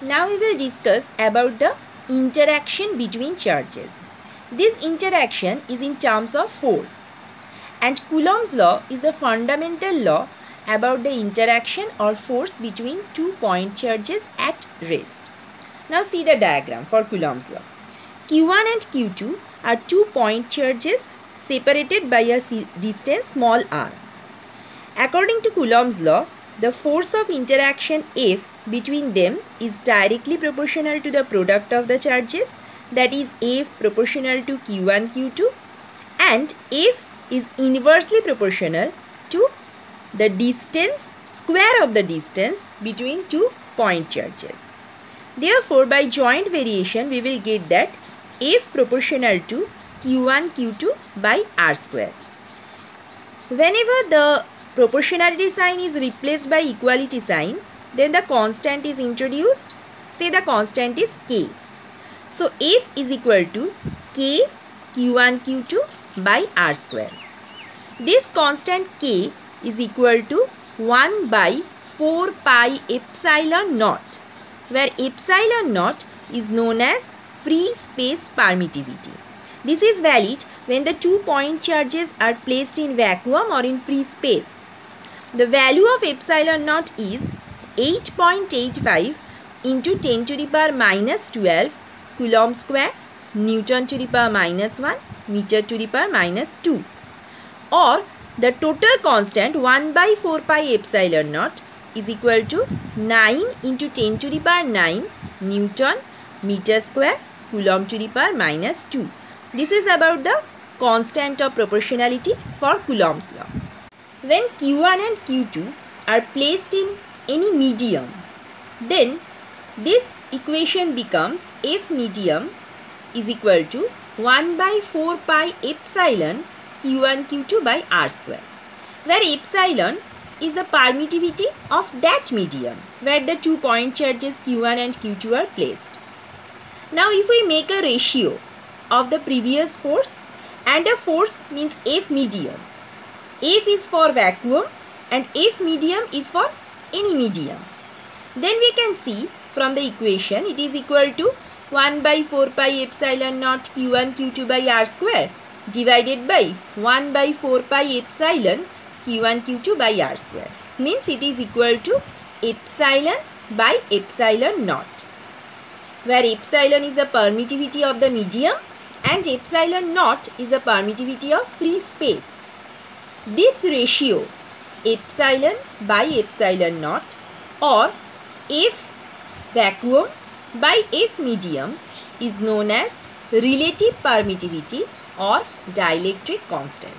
Now we will discuss about the interaction between charges. This interaction is in terms of force, and Coulomb's law is a fundamental law about the interaction or force between two point charges at rest. Now see the diagram for Coulomb's law. Q1 and Q2 are 2 point charges separated by a distance small r. According to Coulomb's law, the force of interaction F between them is directly proportional to the product of the charges, that is F proportional to Q1 Q2, and F is inversely proportional to the distance square of the distance between 2 point charges. Therefore, by joint variation we will get that F proportional to Q1 Q2 by R square. Whenever the proportionality sign is replaced by equality sign, then the constant is introduced. Say the constant is K. So F is equal to K Q1 Q2 by R square. This constant K is equal to 1 by 4 pi epsilon naught, where epsilon naught is known as free space permittivity. This is valid when the 2 point charges are placed in vacuum or in free space. The value of epsilon naught is 8.85 into 10 to the power minus 12 Coulomb square, Newton to the power minus 1, meter to the power minus 2. Or the total constant 1 by 4 pi epsilon naught is equal to 9 into 10 to the power 9 Newton meter square Coulomb to the power minus 2. This is about the constant of proportionality for Coulomb's law. When Q1 and Q2 are placed in any medium, then this equation becomes F medium is equal to 1 by 4 pi epsilon Q1 Q2 by R square, where epsilon is the permittivity of that medium where the 2 point charges Q1 and Q2 are placed. Now if we make a ratio of the previous force, and a force means F medium. F is for vacuum and F medium is for any medium. Then we can see from the equation it is equal to 1 by 4 pi epsilon naught Q1 Q2 by R square divided by 1 by 4 pi epsilon Q1 Q2 by R square. Means it is equal to epsilon by epsilon naught, where epsilon is the permittivity of the medium and epsilon naught is the permittivity of free space. This ratio epsilon by epsilon naught or F vacuum by F medium is known as relative permittivity or dielectric constant.